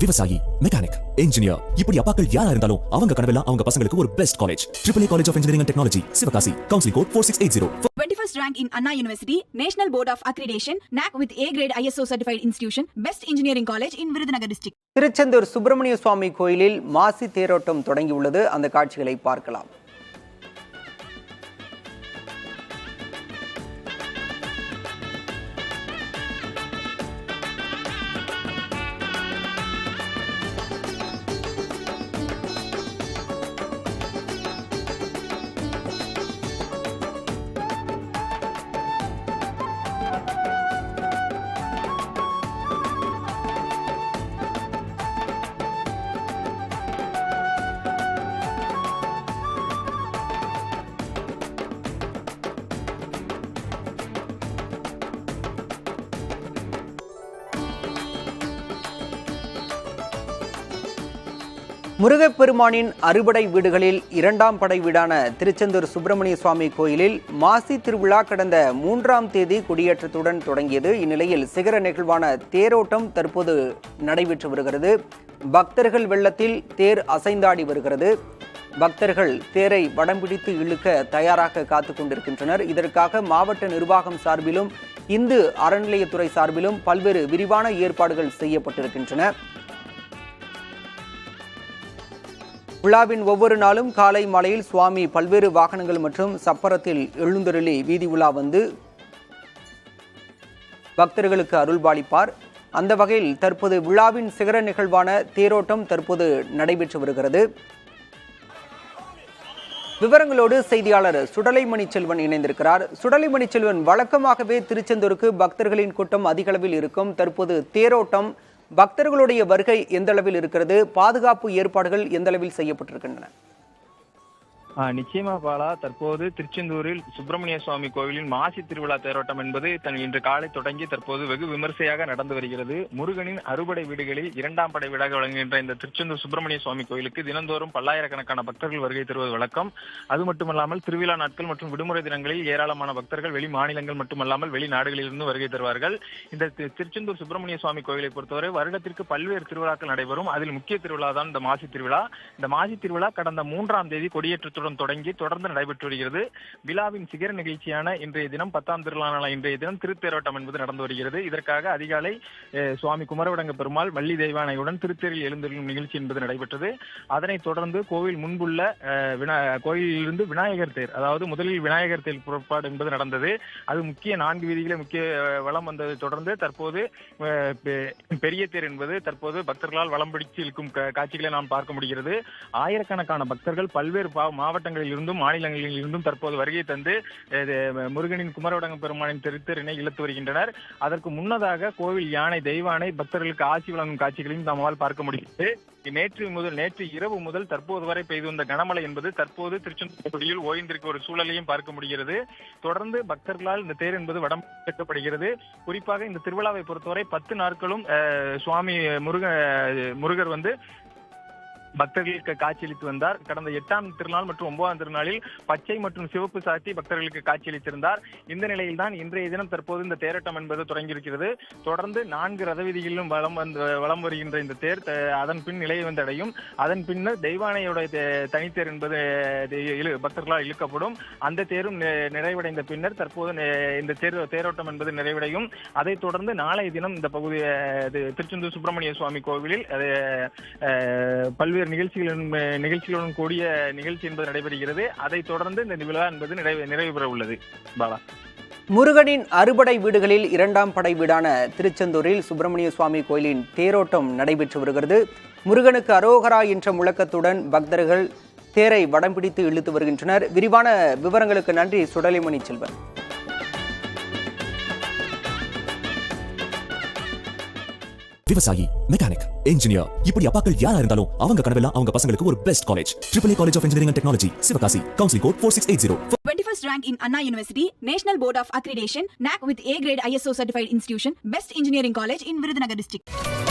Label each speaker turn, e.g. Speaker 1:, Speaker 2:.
Speaker 1: விவசாயி, mechanic, engineer, இப்படி அப்பாக்கள் யாரா இருந்தாலும் அவங்க கனவெல்லாம் அவங்க பசங்களுக்கு ஒரு best college. AAA College of Engineering and Technology, Sivakasi. Counseling code 4680.
Speaker 2: 21st rank in Anna University, National Board of Accreditation, NAC with A grade ISO certified institution, Best Engineering College in Virudhunagar district.
Speaker 3: Tiruchendur Subramaniya Swamy கோயிலில் மாசி தேரோட்டம் தொடங்கியுள்ளது. அந்த காட்சிகளை பார்க்கலாம். முருகப்பெருமானின் அறுபடை வீடுகளில் இரண்டாம் படை வீடான திருச்செந்தூர் சுப்பிரமணிய சுவாமி கோயிலில் மாசி திருவிழா கடந்த 3ஆம் தேதி கொடியேற்றத்துடன் தொடங்கியது. இந்நிலையில் சிகர நிகழ்வான தேரோட்டம் தற்போது நடைபெற்று வருகிறது. பக்தர்கள் வெள்ளத்தில் தேர் அசைந்தாடி வருகிறது. பக்தர்கள் தேரை வடம் பிடித்து இழுக்க தயாராக காத்துக் கொண்டிருக்கின்றனர். இதற்காக மாவட்ட நிர்வாகம் சார்பிலும் இந்து அறநிலையத்துறை சார்பிலும் பல்வேறு விரிவான ஏற்பாடுகள் செய்யப்பட்டிருக்கின்றன. விழாவின் ஒவ்வொரு நாளும் காலை மாலையில் சுவாமி பல்வேறு வாகனங்கள் மற்றும் சப்பரத்தில் எழுந்தருளி வீதி உலா வந்து பக்தர்களுக்கு அருள்பாலிப்பார். அந்த வகையில் தற்போது விழாவின் சிகர நிகழ்வான தேரோட்டம் தற்போது நடைபெற்று வருகிறது. விவரங்களோடு செய்தியாளர் சுடலைமணி செல்வன் இணைந்திருக்கிறார். சுடலைமணி செல்வன், வழக்கமாகவே திருச்செந்தூருக்கு பக்தர்களின் கூட்டம் அதிக அளவில் இருக்கும். தற்போது தேரோட்டம், பக்தர்களுடைய வருகை எந்த அளவில் இருக்கிறது? பாதுகாப்பு ஏற்பாடுகள் எந்த அளவில் செய்யப்பட்டிருக்கின்றன?
Speaker 4: நிச்சயமா பாலா, தற்போது திருச்செந்தூரில் சுப்பிரமணிய சுவாமி கோவிலின் மாசி திருவிழா தேரோட்டம் என்பது இன்று காலை தொடங்கி தற்போது வெகு விமர்சையாக நடந்து வருகிறது. முருகனின் அறுபடை வீடுகளில் இரண்டாம் படை வீடாக வழங்குகின்ற இந்த திருச்செந்தூர் சுப்பிரமணிய சுவாமி கோயிலுக்கு தினந்தோறும் பல்லாயிரக்கணக்கான பக்தர்கள் வருகை தருவது வழக்கம். அது மட்டுமல்லாமல் திருவிழா நாட்கள் மற்றும் விடுமுறை தினங்களில் ஏராளமான பக்தர்கள் வெளி மாநிலங்கள் மட்டுமல்லாமல் வெளிநாடுகளிலிருந்து வருகை தருவார்கள். இந்த திருச்செந்தூர் சுப்பிரமணிய சுவாமி கோயிலை பொறுத்தவரை வருடத்திற்கு பல்வேறு திருவிழாக்கள் நடைபெறும். அதில் முக்கிய திருவிழா தான் இந்த மாசி திருவிழா. இந்த மாசி திருவிழா கடந்த 3ஆம் தேதி கொடியேற்றத்துடன் தொடங்கி தொடர்ந்து நடைபெற்று வருகிறது. விழாவின் சிகர நிகழ்ச்சியான இன்றைய தினம் 10ஆம் திருநாளான இன்றைய தினம் திருத்தேரோட்டம் என்பது நடந்து வருகிறது. இதற்காக அதிகாலை சுவாமி குமரவடங்க பெருமாள் வள்ளி தெய்வானையுடன் திருத்தேரில் எழுந்தருளும் நிகழ்ச்சி என்பது நடைபெற்றது. அதனைத் தொடர்ந்து கோவில் முன்புள்ள கோயிலிலிருந்து விநாயகர் தேர், அதாவது முதலில் விநாயகர் தேர் புறப்பாடு என்பது நடந்தது. அது முக்கிய 4 வீதிகளை முக்கிய வளம் வந்ததை தொடர்ந்து தற்போது பெரிய தேர் என்பது தற்போது பக்தர்களால் வளம் பிடித்து இழுக்கும் காட்சிகளை நாம் பார்க்க முடிகிறது. ஆயிரக்கணக்கான பக்தர்கள் பல்வேறு மாவட்டங்களில் இருந்தும் மாநிலங்களில் இருந்தும் தற்போது வருகை தந்து முருகனின் குமரவடங்க பெருமானின் திருத்தேரினை இழுத்து வருகின்றனர். அதற்கு முன்னதாக கோவில் யானை தெய்வானை பக்தர்களுக்கு ஆட்சி வழங்கும் காட்சிகளையும் நம்மால் பார்க்க முடிகிறது. நேற்று இரவு முதல் தற்போது வரை பெய்து வந்த கனமழை என்பது தற்போது திருச்செந்தூரில் ஓய்ந்திருக்க ஒரு சூழலையும் பார்க்க முடிகிறது. தொடர்ந்து பக்தர்களால் இந்த தேர் என்பது வடம் பிடிக்கப்படுகிறது. குறிப்பாக இந்த திருவிழாவை பொறுத்தவரை 10 நாட்களும் சுவாமி முருகர் வந்து பக்தர்களுக்கு காட்சியளித்து வந்தார். கடந்த 8ஆம் திருநாள் மற்றும் 9ஆம் திருநாளில் பச்சை மற்றும் சிவப்பு சாத்தி பக்தர்களுக்கு காட்சியளித்திருந்தார். இந்த நிலையில் தான் இன்றைய தினம் தற்போது இந்த தேரோட்டம் என்பது தொடங்கியிருக்கிறது. தொடர்ந்து 4 ரத வீதிகளிலும் வலம் வருகின்ற இந்த தேர் அதன் பின் நிலையை வந்தடையும். அதன் பின்னர் தெய்வானையோட தனித்தேர் என்பது பக்தர்களால் இழுக்கப்படும். அந்த தேரும் நிறைவடைந்த பின்னர் தற்போது இந்த தேரோட்டம் என்பது நிறைவடையும். அதைத் தொடர்ந்து நாளைய தினம் இந்த பகுதி திருச்செந்தூர் சுப்பிரமணிய சுவாமி கோவிலில் பல்வேறு நிகழ்ச்சிகளுடன் கூடிய நிகழ்ச்சி என்பது நடைபெறுகிறது. அதைத் தொடர்ந்து இந்த விழா என்பது நிறைவு பெற உள்ளது. பாலா,
Speaker 3: முருகனின் அறுபடை வீடுகளில் இரண்டாம் படை வீடான திருச்செந்தூரில் சுப்பிரமணிய சுவாமி கோயிலின் தேரோட்டம் நடைபெற்று வருகிறது. முருகனுக்கு அரோகரா என்ற முழக்கத்துடன் பக்தர்கள் தேரை வடம் பிடித்து இழுத்து வருகின்றனர். விரிவான விவரங்களுக்கு நன்றி சுடலைமணி செல்வன்.
Speaker 1: விவசாயி, மெக்கானிக், இன்ஜினியர், இப்படி அப்பாக்கள் யாரா இருந்தாலும் அவங்க கனவெல்லாம் அவங்க பசங்களுக்கு ஒரு best college. AAA College of Engineering and Technology, Sivakasi. Counseling code 4680.
Speaker 2: 21st rank in Anna University, National Board of Accreditation, NAC with A grade ISO certified institution, Best Engineering College in Virudhunagar district.